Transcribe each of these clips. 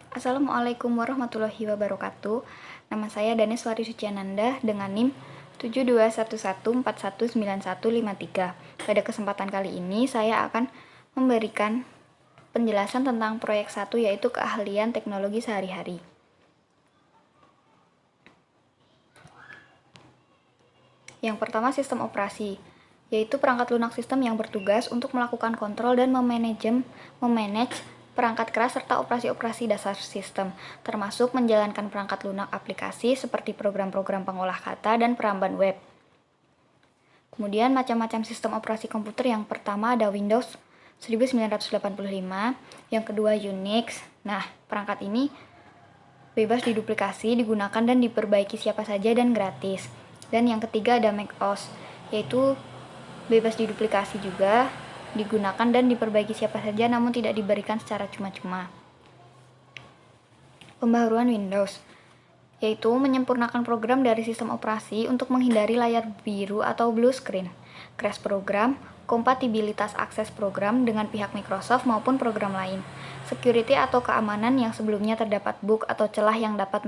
Assalamualaikum warahmatullahi wabarakatuh. Nama saya Daneswari Suciananda dengan NIM 7211419153. Pada kesempatan kali ini saya akan memberikan penjelasan tentang proyek 1, yaitu keahlian teknologi sehari-hari. Yang pertama, sistem operasi, yaitu perangkat lunak sistem yang bertugas untuk melakukan kontrol dan memanage perangkat keras serta operasi-operasi dasar sistem, termasuk menjalankan perangkat lunak aplikasi seperti program-program pengolah kata dan peramban web. Kemudian macam-macam sistem operasi komputer, yang pertama ada Windows 1985, yang kedua Unix. Nah, perangkat ini bebas diduplikasi, digunakan dan diperbaiki siapa saja dan gratis. Dan yang ketiga ada Mac OS, yaitu bebas diduplikasi juga, digunakan dan diperbaiki siapa saja namun tidak diberikan secara cuma-cuma. Pembaharuan Windows, yaitu menyempurnakan program dari sistem operasi untuk menghindari layar biru atau blue screen, crash program, kompatibilitas akses program dengan pihak Microsoft maupun program lain, security atau keamanan yang sebelumnya terdapat bug atau celah yang dapat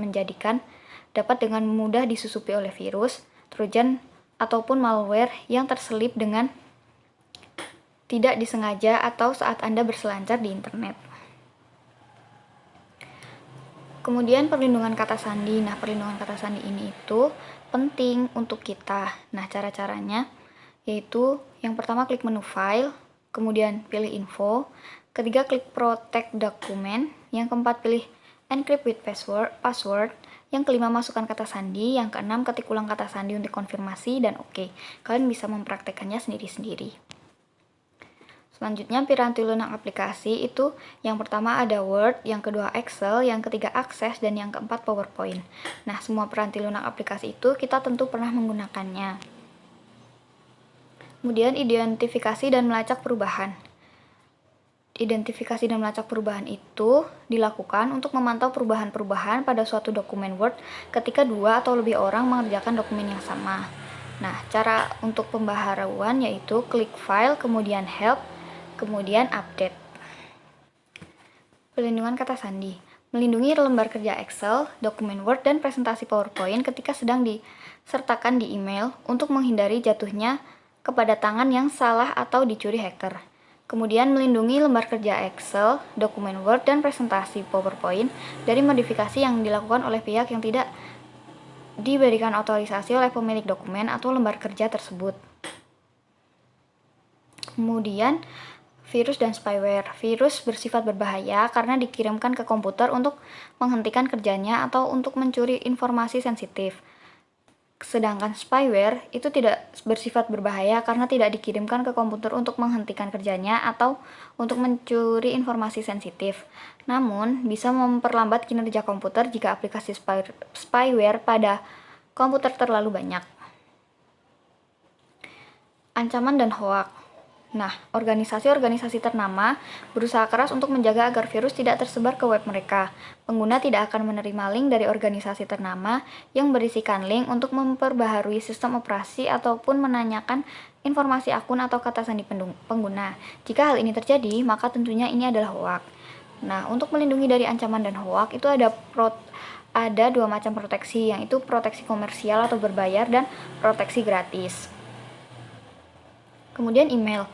dengan mudah disusupi oleh virus, trojan, ataupun malware yang terselip dengan tidak disengaja atau saat Anda berselancar di internet. Kemudian perlindungan kata sandi. Nah, perlindungan kata sandi ini itu penting untuk kita. Nah, cara-caranya yaitu yang pertama klik menu file, kemudian pilih info, ketiga klik protect document, yang keempat pilih encrypt with password, yang kelima masukkan kata sandi, yang keenam ketik ulang kata sandi untuk konfirmasi, dan oke. Kalian bisa mempraktekannya sendiri-sendiri. Selanjutnya, piranti lunak aplikasi itu yang pertama ada Word, yang kedua Excel, yang ketiga Access, dan yang keempat PowerPoint. Nah, semua piranti lunak aplikasi itu kita tentu pernah menggunakannya. Kemudian, identifikasi dan melacak perubahan. Identifikasi dan melacak perubahan itu dilakukan untuk memantau perubahan-perubahan pada suatu dokumen Word ketika dua atau lebih orang mengerjakan dokumen yang sama. Nah, cara untuk pembaharuan yaitu klik File, kemudian Help, kemudian Update. Pelindungan kata sandi. Melindungi lembar kerja Excel, dokumen Word, dan presentasi PowerPoint ketika sedang disertakan di email untuk menghindari jatuhnya kepada tangan yang salah atau dicuri hacker. Kemudian melindungi lembar kerja Excel, dokumen Word, dan presentasi PowerPoint dari modifikasi yang dilakukan oleh pihak yang tidak diberikan otorisasi oleh pemilik dokumen atau lembar kerja tersebut. Kemudian virus dan spyware. Virus bersifat berbahaya karena dikirimkan ke komputer untuk menghentikan kerjanya atau untuk mencuri informasi sensitif. Sedangkan spyware itu tidak bersifat berbahaya karena tidak dikirimkan ke komputer untuk menghentikan kerjanya atau untuk mencuri informasi sensitif. Namun, bisa memperlambat kinerja komputer jika aplikasi spyware pada komputer terlalu banyak. Ancaman dan hoak. Nah, organisasi-organisasi ternama berusaha keras untuk menjaga agar virus tidak tersebar ke web mereka. Pengguna tidak akan menerima link dari organisasi ternama yang berisikan link untuk memperbaharui sistem operasi ataupun menanyakan informasi akun atau kata sandi pengguna. Jika hal ini terjadi, maka tentunya ini adalah hoak. Nah, untuk melindungi dari ancaman dan hoak itu ada dua macam proteksi, yaitu proteksi komersial atau berbayar dan proteksi gratis. Kemudian email.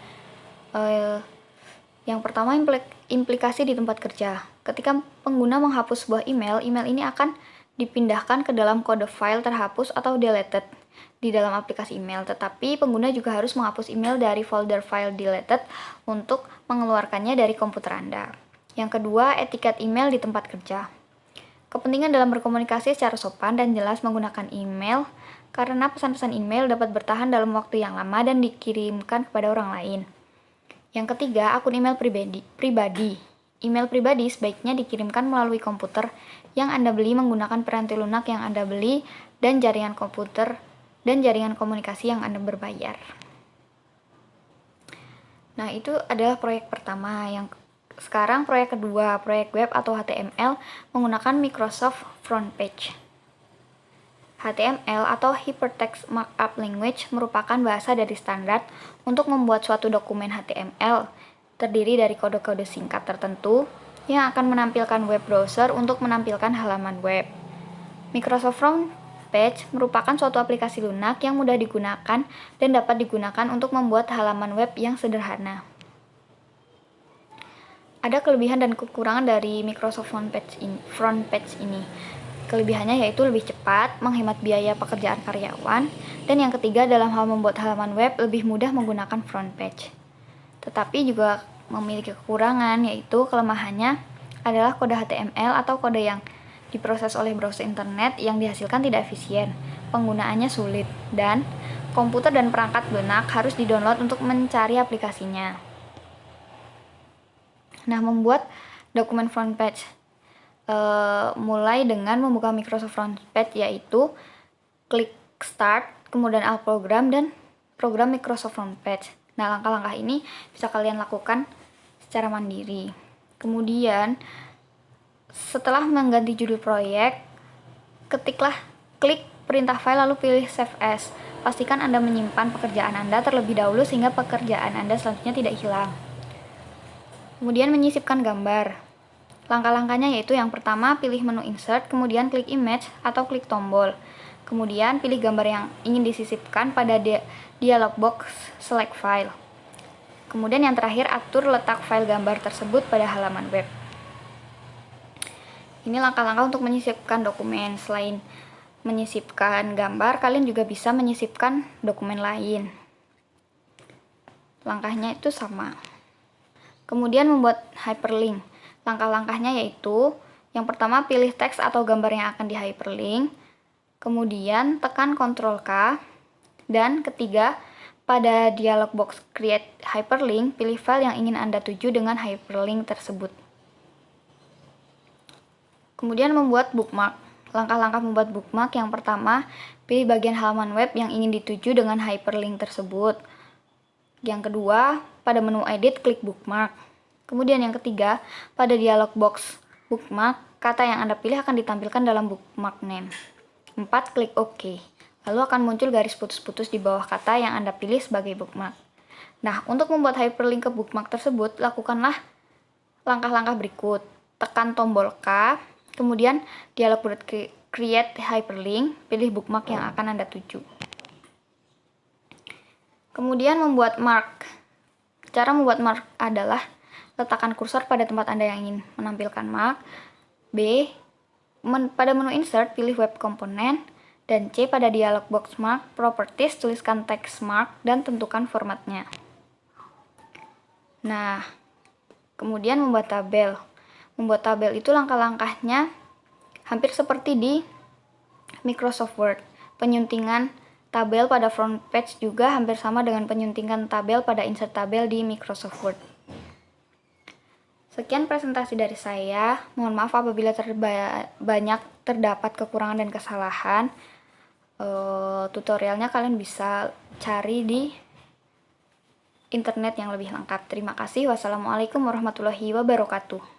Yang pertama, implikasi di tempat kerja. Ketika pengguna menghapus sebuah email ini akan dipindahkan ke dalam kode file terhapus atau deleted di dalam aplikasi email. Tetapi pengguna juga harus menghapus email dari folder file deleted untuk mengeluarkannya dari komputer Anda. Yang kedua, etiket email di tempat kerja. Kepentingan dalam berkomunikasi secara sopan dan jelas menggunakan email karena pesan-pesan email dapat bertahan dalam waktu yang lama dan dikirimkan kepada orang lain. Yang ketiga, akun email pribadi. Email pribadi sebaiknya dikirimkan melalui komputer yang Anda beli menggunakan piranti lunak yang Anda beli dan jaringan komputer dan jaringan komunikasi yang Anda berbayar. Nah, itu adalah proyek pertama. Yang sekarang proyek kedua, proyek web atau HTML menggunakan Microsoft Frontpage. HTML atau Hypertext Markup Language merupakan bahasa dari standar untuk membuat suatu dokumen HTML terdiri dari kode-kode singkat tertentu yang akan menampilkan web browser untuk menampilkan halaman web. Microsoft Front Page merupakan suatu aplikasi lunak yang mudah digunakan dan dapat digunakan untuk membuat halaman web yang sederhana. Ada kelebihan dan kekurangan dari Microsoft Front Page ini. Kelebihannya yaitu lebih cepat, menghemat biaya pekerjaan karyawan, dan yang ketiga dalam hal membuat halaman web lebih mudah menggunakan front page. Tetapi juga memiliki kekurangan, yaitu kelemahannya adalah kode HTML atau kode yang diproses oleh browser internet yang dihasilkan tidak efisien, penggunaannya sulit, dan komputer dan perangkat lunak harus di-download untuk mencari aplikasinya. Nah, membuat dokumen front page mulai dengan membuka Microsoft Front Page, yaitu klik Start, kemudian Alt Program, dan program Microsoft Front Page. Nah, langkah-langkah ini bisa kalian lakukan secara mandiri. Kemudian, setelah mengganti judul proyek, klik perintah file lalu pilih Save As. Pastikan Anda menyimpan pekerjaan Anda terlebih dahulu sehingga pekerjaan Anda selanjutnya tidak hilang. Kemudian menyisipkan gambar. Langkah-langkahnya yaitu yang pertama pilih menu Insert, kemudian klik Image atau klik tombol. Kemudian pilih gambar yang ingin disisipkan pada dialog box Select File. Kemudian yang terakhir atur letak file gambar tersebut pada halaman web. Ini langkah-langkah untuk menyisipkan dokumen. Selain menyisipkan gambar, kalian juga bisa menyisipkan dokumen lain. Langkahnya itu sama. Kemudian membuat hyperlink. Langkah-langkahnya yaitu yang pertama pilih teks atau gambar yang akan di hyperlink, kemudian tekan Ctrl K, dan ketiga pada dialog box Create Hyperlink, pilih file yang ingin Anda tuju dengan hyperlink tersebut. Kemudian membuat bookmark. Langkah-langkah membuat bookmark yang pertama, pilih bagian halaman web yang ingin dituju dengan hyperlink tersebut. Yang kedua, pada menu Edit, klik Bookmark. Kemudian yang ketiga, pada dialog box Bookmark, kata yang Anda pilih akan ditampilkan dalam bookmark name. 4. Klik OK. Lalu akan muncul garis putus-putus di bawah kata yang Anda pilih sebagai bookmark. Nah, untuk membuat hyperlink ke bookmark tersebut, lakukanlah langkah-langkah berikut. Tekan tombol K, kemudian dialog Create Hyperlink, pilih bookmark yang akan Anda tuju. Kemudian membuat mark. Cara membuat mark adalah letakkan kursor pada tempat Anda yang ingin menampilkan mark. B. Pada menu Insert, pilih Web Component. Dan C. Pada dialog box Mark, Properties, tuliskan teks mark dan tentukan formatnya. Nah, kemudian membuat tabel. Membuat tabel itu langkah-langkahnya hampir seperti di Microsoft Word. Penyuntingan tabel pada front page juga hampir sama dengan penyuntingan tabel pada insert tabel di Microsoft Word. Sekian presentasi dari saya. Mohon maaf apabila banyak terdapat kekurangan dan kesalahan. Tutorialnya kalian bisa cari di internet yang lebih lengkap. Terima kasih. Wassalamualaikum warahmatullahi wabarakatuh.